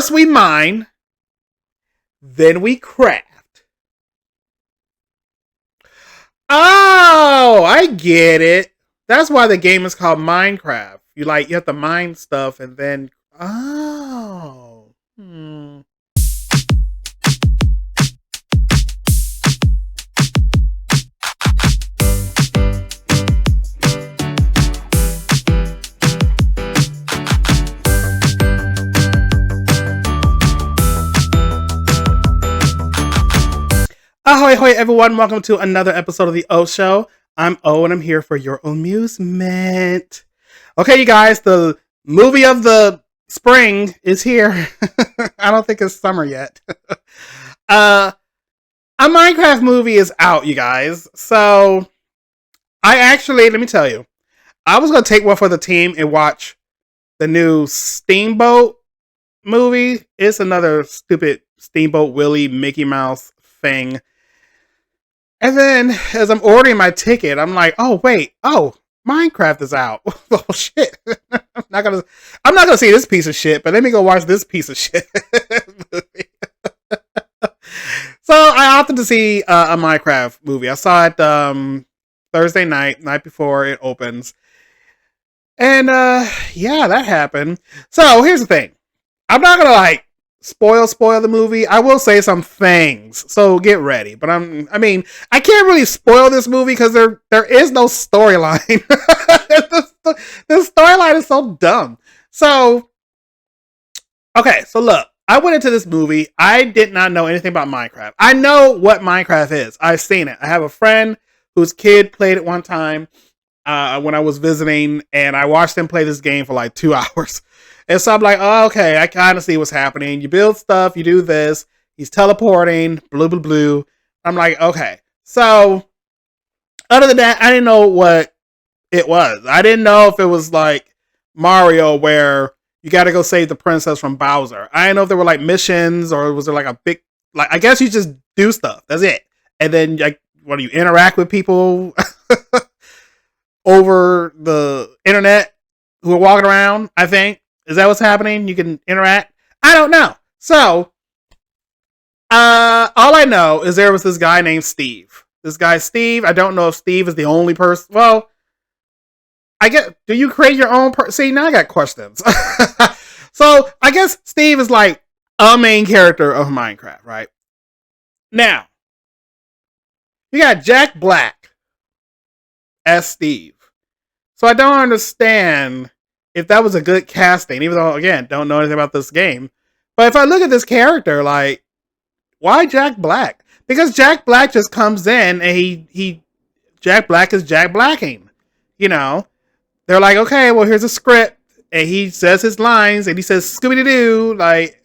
First we mine, then we craft. Oh, I get it. That's why the game is called Minecraft. You have to mine stuff and then oh. Ahoy, hoy, everyone. Welcome to another episode of The O Show. I'm O, and I'm here for your amusement. Okay, you guys, the movie of the spring is here. I don't think it's summer yet. A Minecraft movie is out, you guys. So, let me tell you, I was going to take one for the team and watch the new Steamboat movie. It's another stupid Steamboat Willie Mickey Mouse thing. And then, as I'm ordering my ticket, I'm like, "Oh wait, Minecraft is out. Oh shit! I'm not gonna see this piece of shit, but let me go watch this piece of shit." So I opted to see a Minecraft movie. I saw it Thursday night before it opens, and yeah, that happened. So here's the thing: I'm not gonna spoil the movie. I will say some things, so get ready. But I can't really spoil this movie because there is no storyline. The storyline is so dumb. So, okay, so look, I went into this movie. I did not know anything about Minecraft. I know what Minecraft is. I've seen it. I have a friend whose kid played it one time when I was visiting, and I watched him play this game for like 2 hours. And so I'm like, oh, okay, I kind of see what's happening. You build stuff, you do this. He's teleporting, blue, blue, blue. I'm like, okay. So, other than that, I didn't know what it was. I didn't know if it was like Mario where you got to go save the princess from Bowser. I didn't know if there were like missions or was there like a big, I guess you just do stuff. That's it. And then, what do you interact with people over the internet who are walking around, I think. Is that what's happening? You can interact? I don't know. So, all I know is there was this guy named Steve. This guy, Steve, I don't know if Steve is the only person. Well, do you create your own See, now I got questions. So, I guess Steve is like a main character of Minecraft, right? Now, you got Jack Black as Steve. So, I don't understand if that was a good casting, even though, again, don't know anything about this game. But if I look at this character, like, why Jack Black? Because Jack Black just comes in and Jack Black is Jack Blacking. You know? They're like, okay, well, here's a script. And he says his lines and he says, Scooby-Doo, like,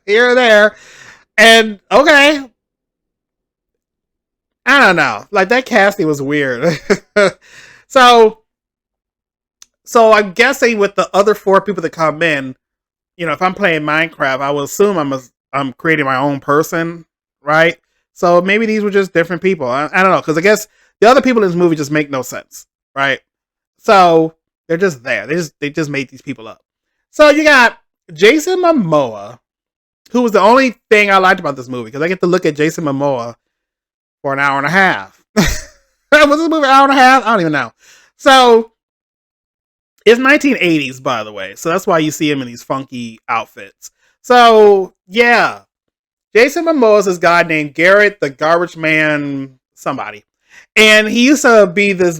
here or there. And, okay. I don't know. Like, that casting was weird. So I'm guessing with the other 4 people that come in, if I'm playing Minecraft, I will assume I'm creating my own person, right? So maybe these were just different people. I don't know, because I guess the other people in this movie just make no sense, right? So they're just there. They just made these people up. So you got Jason Momoa, who was the only thing I liked about this movie, because I get to look at Jason Momoa for an hour and a half. Was this movie an hour and a half? I don't even know. So it's 1980s, by the way. So that's why you see him in these funky outfits. So, yeah. Jason Momoa is this guy named Garrett, the Garbage Man somebody. And he used to be this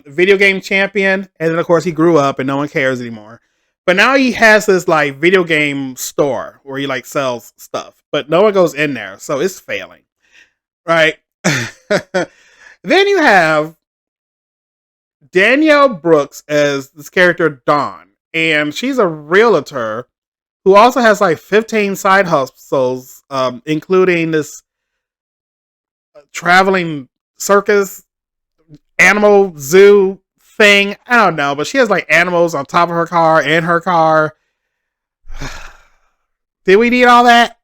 video game champion. And then, of course, he grew up and no one cares anymore. But now he has this, video game store where he, sells stuff. But no one goes in there. So it's failing. Right? Then you have Danielle Brooks as this character Dawn, and she's a realtor who also has 15 side hustles, including this traveling circus animal zoo thing. I don't know, but she has animals on top of her car and her car. Did we need all that?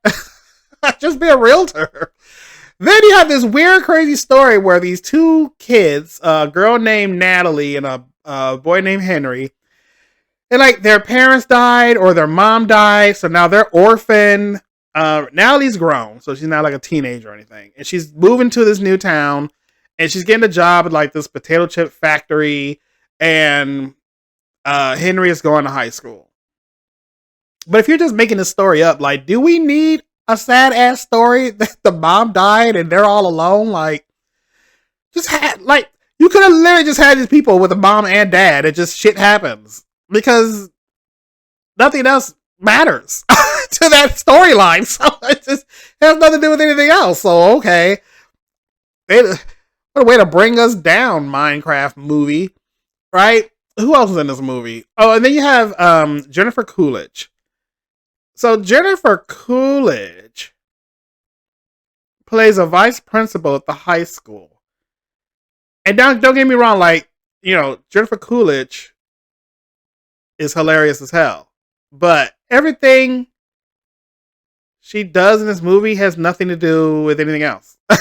Just be a realtor. Then you have this weird, crazy story where these 2 kids, a girl named Natalie and a boy named Henry, And like their parents died or their mom died, so now they're orphaned. Natalie's grown, so she's not like a teenager or anything, and she's moving to this new town, and she's getting a job at like this potato chip factory, and Henry is going to high school. But if you're just making this story up, like, do we need a sad ass story that the mom died and they're all alone? Like, just had like you could have literally just had these people with a mom and dad, and just shit happens because nothing else matters to that storyline. So it just has nothing to do with anything else. So okay, what a way to bring us down, Minecraft movie, right? Who else is in this movie? Oh, and then you have Jennifer Coolidge. So Jennifer Coolidge plays a vice principal at the high school. And don't get me wrong, like, Jennifer Coolidge is hilarious as hell. But everything she does in this movie has nothing to do with anything else. So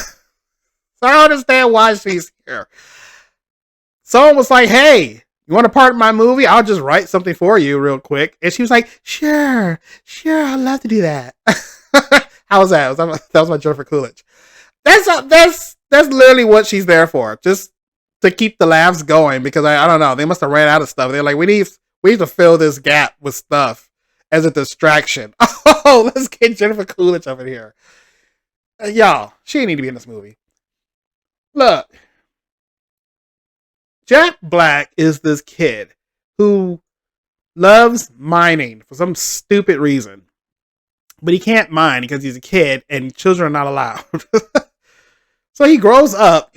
I don't understand why she's here. Someone was like, hey, you want to part in my movie? I'll just write something for you real quick. And she was like, sure, I'd love to do that. How was that? That was my Jennifer Coolidge. That's literally what she's there for. Just to keep the laughs going, because I don't know. They must have ran out of stuff. They're like, we need to fill this gap with stuff as a distraction. Oh, let's get Jennifer Coolidge up in here. Y'all, she didn't need to be in this movie. Look, Jack Black is this kid who loves mining for some stupid reason. But he can't mine because he's a kid and children are not allowed. So he grows up,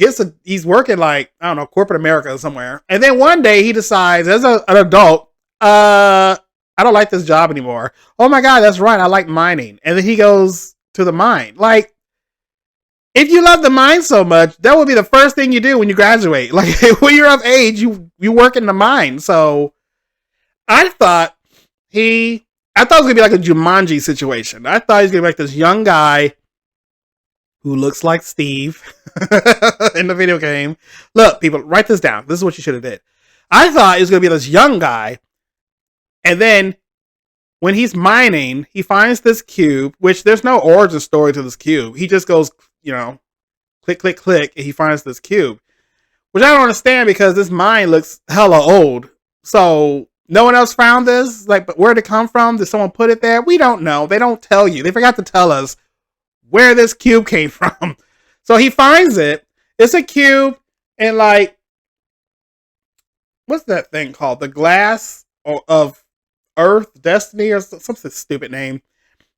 he's working like, I don't know, corporate America or somewhere. And then one day he decides as an adult, I don't like this job anymore. Oh my God, that's right. I like mining. And then he goes to the mine. Like, if you love the mine so much, that would be the first thing you do when you graduate. Like, when you're of age, you work in the mine. So I thought it was going to be like a Jumanji situation. I thought he was going to be like this young guy who looks like Steve in the video game. Look, people, write this down. This is what you should have did. I thought he was going to be this young guy, and then when he's mining, he finds this cube, which there's no origin story to this cube. He just goes, click, click, click, and he finds this cube, which I don't understand because this mine looks hella old. So no one else found this? Like, but where'd it come from? Did someone put it there? We don't know. They don't tell you. They forgot to tell us where this cube came from. So he finds it. It's a cube, and like, what's that thing called? The glass of Earth, Destiny, or some stupid name.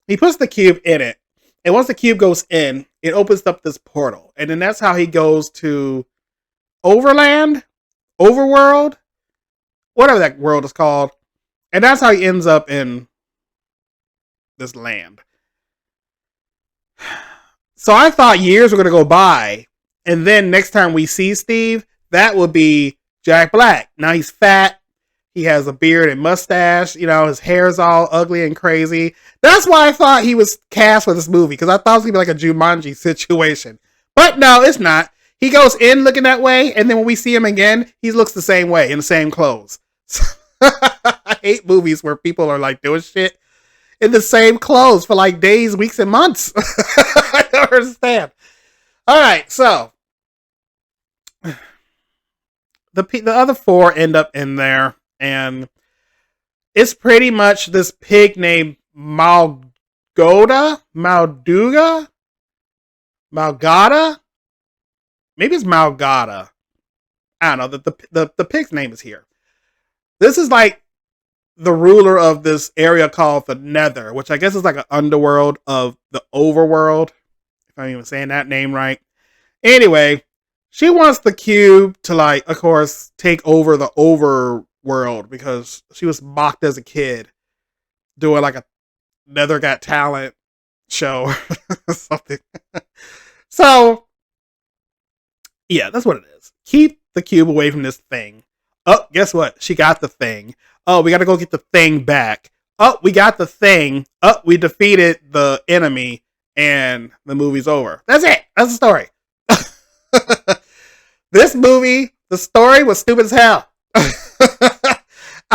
He puts the cube in it, and once the cube goes in, it opens up this portal, and then that's how he goes to Overland, Overworld, whatever that world is called, and that's how he ends up in this land. So I thought years were going to go by, and then next time we see Steve, that would be Jack Black. Now he's fat. He has a beard and mustache. His hair's all ugly and crazy. That's why I thought he was cast for this movie, because I thought it was going to be like a Jumanji situation. But no, it's not. He goes in looking that way, and then when we see him again, he looks the same way, in the same clothes. I hate movies where people are like doing shit in the same clothes for like days, weeks, and months. I don't understand. All right, so the other four end up in there, and it's pretty much this pig named Malduga. Maybe it's Malgada. I don't know. The pig's name is here. This is like the ruler of this area called the Nether, which I guess is like an underworld of the overworld, if I'm even saying that name right. Anyway, she wants the cube to, like, of course, take over the overworld because she was mocked as a kid doing like a Nether Got Talent show or something. So, yeah, that's what it is. Keep the cube away from this thing. Oh, guess what? She got the thing. Oh, we got to go get the thing back. Oh, we got the thing. Oh, we defeated the enemy, and the movie's over. That's it. That's the story. This movie, the story was stupid as hell.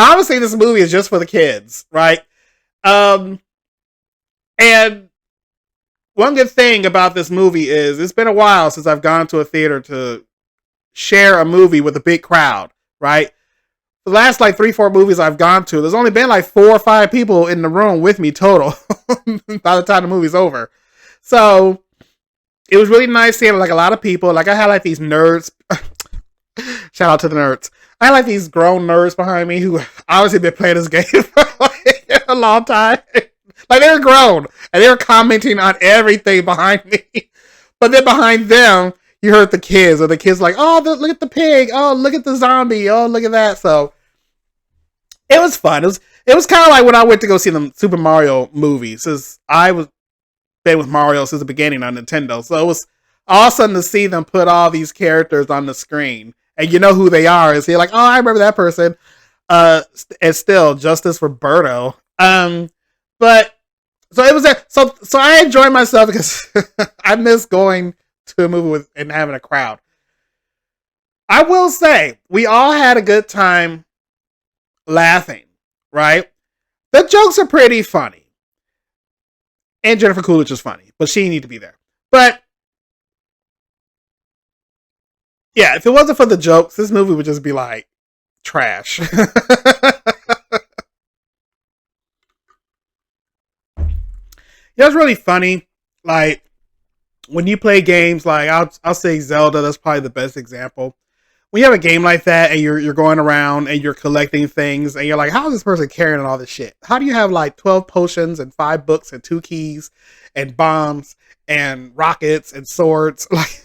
Obviously, this movie is just for the kids, right? Um, and one good thing about this movie is it's been a while since I've gone to a theater to share a movie with a big crowd, right? The last like 3, 4 movies I've gone to, there's only been like 4 or 5 people in the room with me total by the time the movie's over. So it was really nice seeing like a lot of people. Like I had like these nerds. Shout out to the nerds. I had like these grown nerds behind me who obviously been playing this game for like a long time. Like they were grown and they were commenting on everything behind me. But then behind them, you heard the kids, or the kids like, oh, look at the pig. Oh, look at the zombie. Oh, look at that. So it was fun. It was kind of like when I went to go see the Super Mario movie, since I was been with Mario since the beginning on Nintendo. So it was awesome to see them put all these characters on the screen, and you know who they are. Is you're like, oh, I remember that person. And still, justice for Birdo. But so it was so I enjoyed myself because I miss going to a movie with and having a crowd. I will say we all had a good time laughing, right? The jokes are pretty funny. And Jennifer Coolidge is funny, but she need to be there. But yeah, if it wasn't for the jokes, this movie would just be like trash. Yeah, it's really funny. Like when you play games, like I'll say Zelda. That's probably the best example. When you have a game like that and you're going around and you're collecting things and you're like, how is this person carrying all this shit? How do you have like 12 potions and 5 books and 2 keys and bombs and rockets and swords? Like,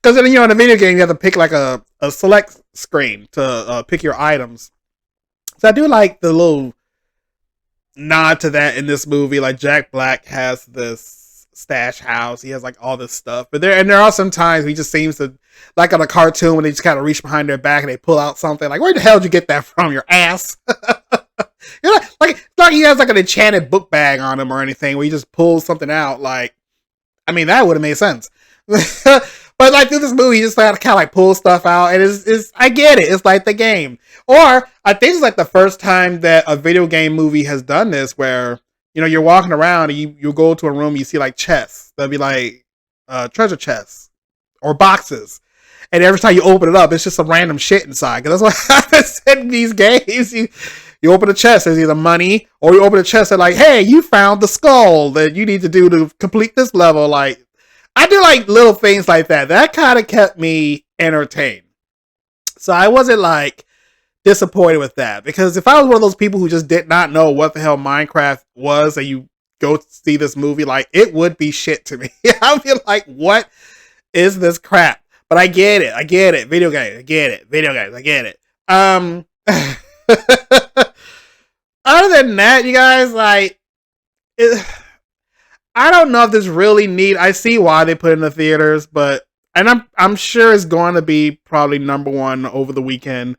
because then in a video game you have to pick like a select screen to pick your items. So I do like the little nod to that in this movie. Like Jack Black has this stash house. He has like all this stuff. But there are some times he just seems to, like on a cartoon, when they just kind of reach behind their back and they pull out something. Like, where the hell did you get that from? Your ass? Like he has like an enchanted book bag on him or anything where he just pulls something out. Like, I mean, that would have made sense. But like through this movie, you just kind of like pull stuff out, and it's I get it. It's like the game, or I think it's like the first time that a video game movie has done this, where you're walking around and you go to a room, you see like chests. They'll be like treasure chests or boxes, and every time you open it up, it's just some random shit inside. Because that's what happens in these games. You open a chest, there's either money, or you open a chest and like, hey, you found the skull that you need to do to complete this level. Like, I do like little things like that. That kind of kept me entertained. So I wasn't like disappointed with that, because if I was one of those people who just did not know what the hell Minecraft was and you go see this movie, like it would be shit to me. I'd be like, what is this crap? But I get it. Video games, I get it. Video games, I get it. Other than that, you guys, like, I don't know if this really need. I see why they put it in the theaters, but I'm sure it's going to be probably #1 over the weekend.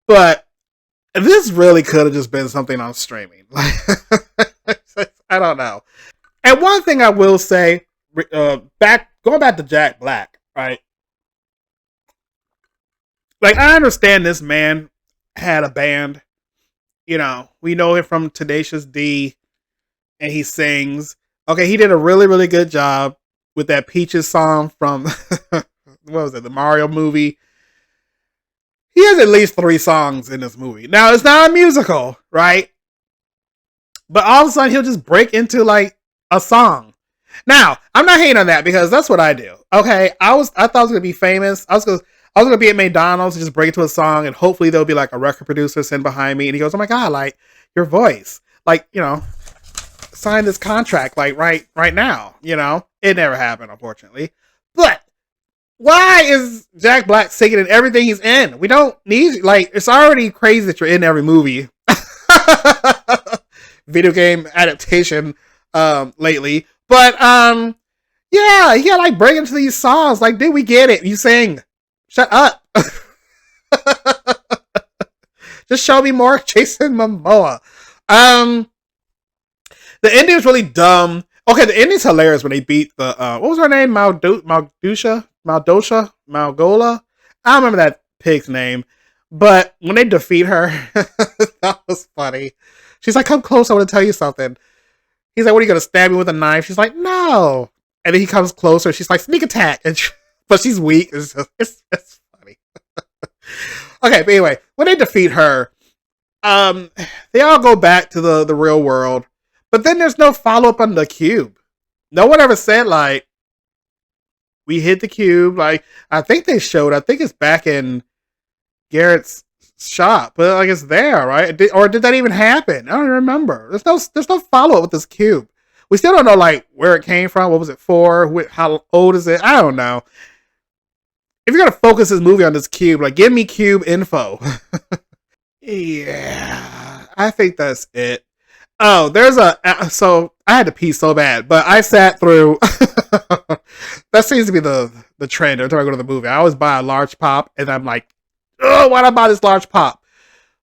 But this really could have just been something on streaming. Like, I don't know. And one thing I will say, going back to Jack Black, right? Like, I understand this man had a band. We know him from Tenacious D, and he sings. Okay, he did a really, really good job with that Peaches song from what was it, the Mario movie. He has at least 3 songs in this movie. Now, it's not a musical, right? But all of a sudden, he'll just break into like a song. Now, I'm not hating on that, because that's what I do. Okay, I thought I was gonna be famous. I was gonna be at McDonald's and just break into a song, and hopefully there'll be like a record producer sitting behind me, and he goes, "Oh my god, like your voice, like sign this contract like right now." It never happened, unfortunately. But why is Jack Black singing in everything he's in? We don't need, like, it's already crazy that you're in every movie. Video game adaptation lately. But yeah, you gotta like break into these songs. Like, dude, we get it. You sing. Shut up. Just show me more Jason Momoa. The ending was really dumb. Okay, the ending's hilarious when they beat the what was her name? Malgola? I don't remember that pig's name. But when they defeat her, that was funny. She's like, "Come close, I want to tell you something." He's like, "What are you gonna stab me with a knife?" She's like, "No." And then he comes closer. She's like, "Sneak attack," but she's weak. It's funny. Okay, but anyway, when they defeat her, um, they all go back to the real world. But then there's no follow up on the cube. No one ever said like we hit the cube. Like I think they showed. I think it's back in Garrett's shop, but like it's there, right? Or did that even happen? I don't remember. There's no follow up with this cube. We still don't know like where it came from. What was it for? How old is it? I don't know. If you're gonna focus this movie on this cube, like give me cube info. Yeah, I think that's it. Oh, there's a so I had to pee so bad, but I sat through. That seems to be the trend every time I go to the movie. I always buy a large pop, and I'm like, oh, why did I buy this large pop?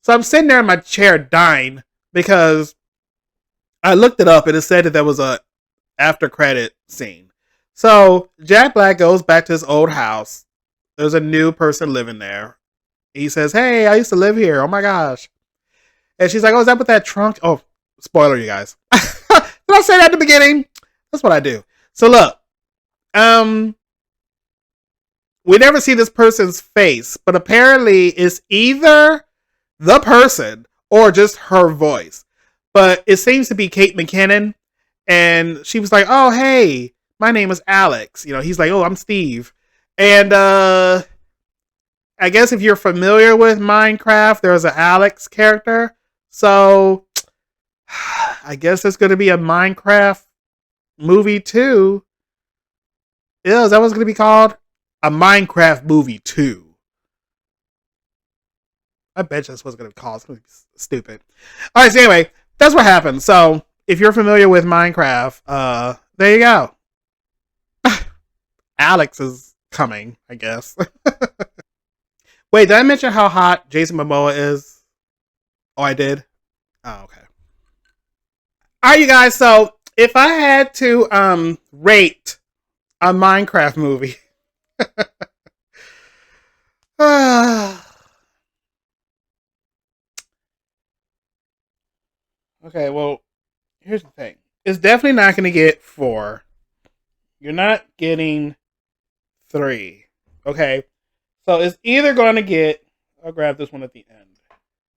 So I'm sitting there in my chair dying because I looked it up and it said that there was a after credit scene. So Jack Black goes back to his old house. There's a new person living there. He says, "Hey, I used to live here. Oh my gosh." And she's like, "Oh, is that with that trunk?" Oh, spoiler, you guys. Did I say that at the beginning? That's what I do. So look, um, we never see this person's face, but apparently it's either the person or just her voice. But it seems to be Kate McKinnon, and she was like, "Oh, hey, my name is Alex." You know, he's like, "Oh, I'm Steve," and I guess if you're familiar with Minecraft, there's an Alex character. So I guess there's going to be a Minecraft movie too. Yeah, is that what's going to be called? A Minecraft movie too. I bet you that's what's going to be called. It's going to be stupid. All right, so anyway, that's what happened. So if you're familiar with Minecraft, there you go. Alex is coming, I guess. Wait, did I mention how hot Jason Momoa is? Oh, I did? Oh, okay. All right, you guys. So if I had to rate a Minecraft movie, okay. Well, here's the thing. It's definitely not going to get 4. You're not getting 3. Okay. So it's either going to get. I'll grab this one at the end.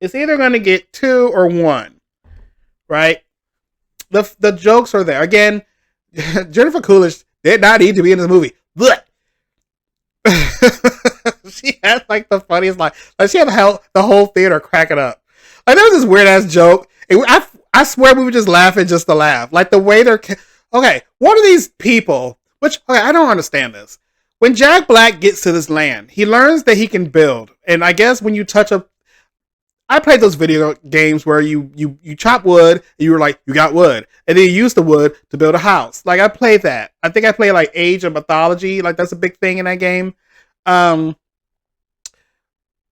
It's either going to get 2 or 1. Right. The jokes are there again. Jennifer Coolidge did not need to be in this movie. But she had like the funniest line. Like she had the whole theater cracking up. Like there was this weird ass joke. I swear we were just laughing just to laugh. Like the way they're okay. One of these people, which okay, I don't understand this. When Jack Black gets to this land, he learns that he can build. And I guess when you touch a I played those video games where you chop wood and you were like, you got wood. And then you use the wood to build a house. Like I played that. I think I played like Age of Mythology. Like that's a big thing in that game. Um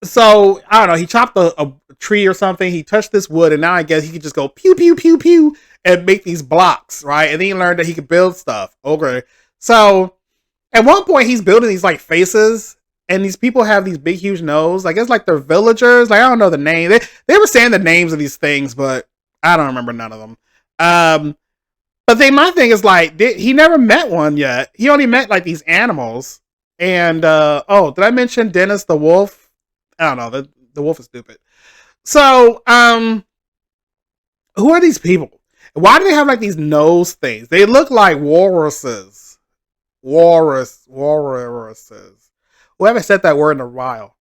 so I don't know, he chopped a tree or something, he touched this wood, and now I guess he could just go pew pew pew pew and make these blocks, right? And then he learned that he could build stuff. Okay. So at one point he's building these like faces, and these people have these big huge nose. I guess like they're villagers. Like I don't know the name. They were saying the names of these things, but I don't remember none of them. But then my thing is like he never met one yet. He only met like these animals. And oh, did I mention Dennis the wolf? I don't know. The wolf is stupid. So who are these people? Why do they have like these nose things? They look like walruses. Walruses. We haven't said that word in a while.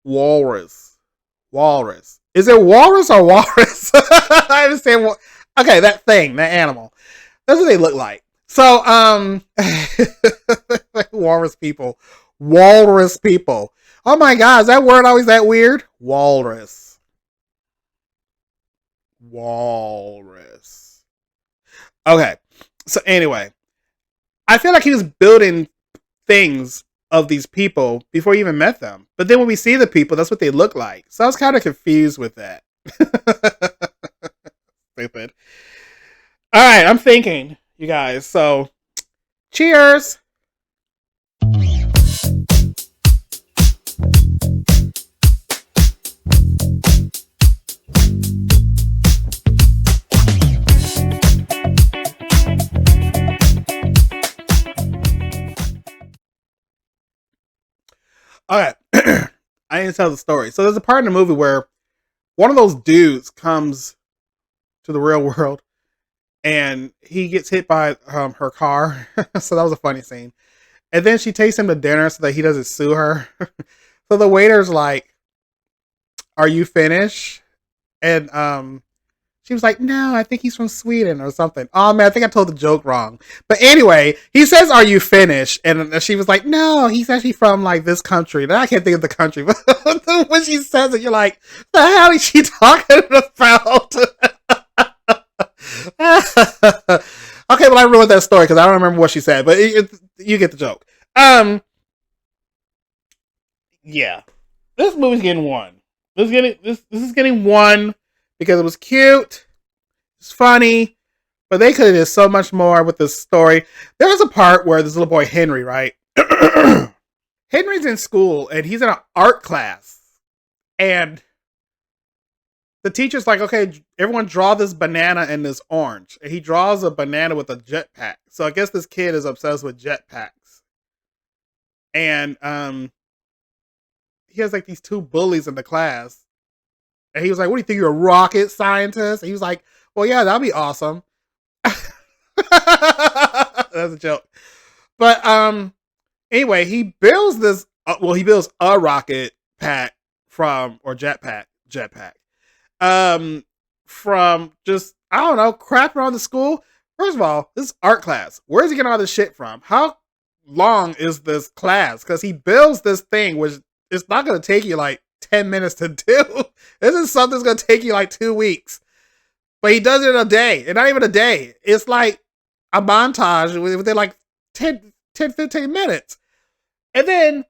Walrus. Walrus. Is it walrus or walrus? I understand. Okay, that thing, that animal. That's what they look like. So, walrus people. Walrus people. Oh my god, is that word always that weird? Walrus. Walrus. Okay. So anyway, I feel like he was building things of these people before he even met them. But then when we see the people, that's what they look like. So I was kind of confused with that. Stupid. All right, I'm thinking, you guys. So, cheers. Okay. I need to tell the story. So there's a part in the movie where one of those dudes comes to the real world and he gets hit by her car. So that was a funny scene. And then she takes him to dinner so that he doesn't sue her. So the waiter's like, "Are you finished?" And she was like, "No, I think he's from Sweden or something." Oh man, I think I told the joke wrong. But anyway, he says, "Are you finished?" And she was like, "No, he's actually from like this country." And I can't think of the country, but when she says it, you're like, "The hell is she talking about?" Okay, well I ruined that story because I don't remember what she said, but you get the joke. Yeah, this movie's getting one. This is getting one because it was cute, it's funny, but they could have did so much more with this story. There's a part where this little boy Henry, right? Henry's in school and he's in an art class, and the teacher's like, "Okay, everyone draw this banana and this orange." And he draws a banana with a jetpack. So I guess this kid is obsessed with jetpacks. And he has like these two bullies in the class. And he was like, "What do you think, you're a rocket scientist?" And he was like, "Well, yeah, that'd be awesome." That's a joke. But anyway, he builds this he builds a rocket pack from or jetpack from just, I don't know, crap around the school. First of all, this is art class. Where's he getting all this shit from? How long is this class? Because he builds this thing, which it's not going to take you like 10 minutes to do. This is something that's going to take you like 2 weeks. But he does it in a day. And not even a day. It's like a montage within like 15 minutes. And then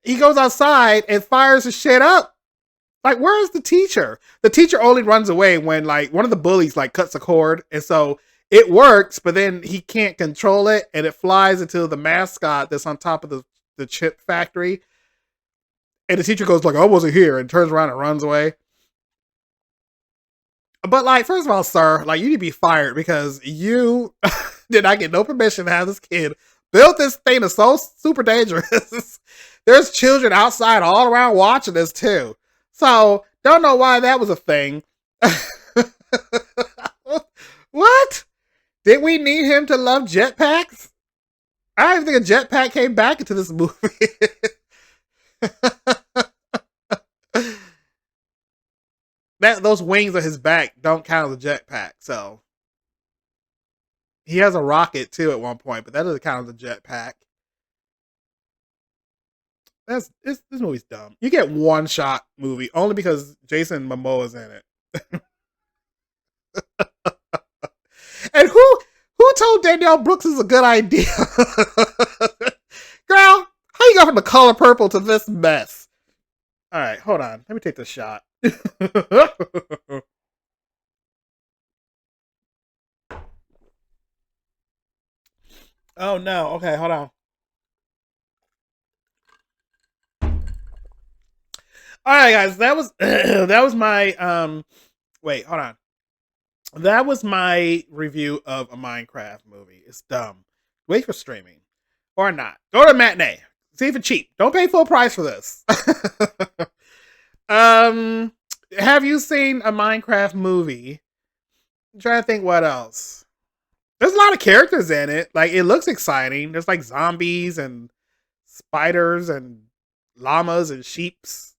he goes outside and fires the shit up. Like, where is the teacher? The teacher only runs away when like one of the bullies like cuts a cord, and so it works, but then he can't control it, and it flies into the mascot that's on top of the chip factory. And the teacher goes like, "I wasn't here," and turns around and runs away. But like, first of all, sir, like you need to be fired because you did not get no permission to have this kid build this thing that's so super dangerous. There's children outside all around watching this too. So don't know why that was a thing. What? Did we need him to love jetpacks? I don't even think a jetpack came back into this movie. Those wings on his back don't count as a jetpack, so he has a rocket too at one point, but that doesn't count as a jetpack. This movie's dumb. You get one shot movie only because Jason Momoa's in it. And who told Danielle Brooks is a good idea? Girl, how you go from the color purple to this mess? All right, hold on. Let me take this shot. Oh no. Okay, hold on. All right, guys. That was that was my wait, hold on. That was my review of a Minecraft movie. It's dumb. Wait for streaming or not. Go to a matinee. See if it's cheap. Don't pay full price for this. um, have you seen a Minecraft movie? I'm trying to think what else. There's a lot of characters in it. Like it looks exciting. There's like zombies and spiders and llamas and sheeps.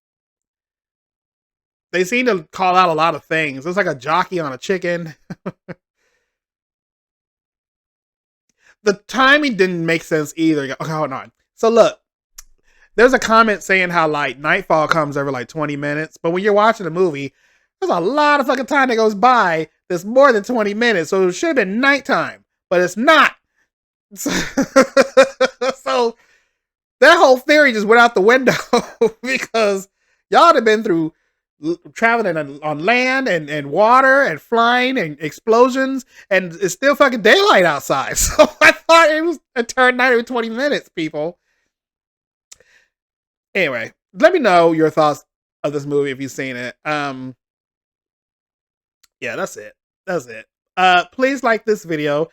They seem to call out a lot of things. There's like a jockey on a chicken. The timing didn't make sense either. Okay, hold on. So look, there's a comment saying how like nightfall comes every like 20 minutes, but when you're watching a movie, there's a lot of fucking time that goes by that's more than 20 minutes. So it should have been nighttime, but it's not. So, so that whole theory just went out the window because y'all have been through traveling on land and water and flying and explosions, and it's still fucking daylight outside. So I thought it was a turn night every 20 minutes, people. Anyway, let me know your thoughts of this movie if you've seen it. Yeah, that's it. That's it. Please like this video,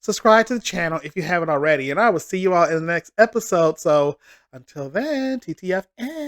subscribe to the channel if you haven't already. And I will see you all in the next episode. So until then, TTFN.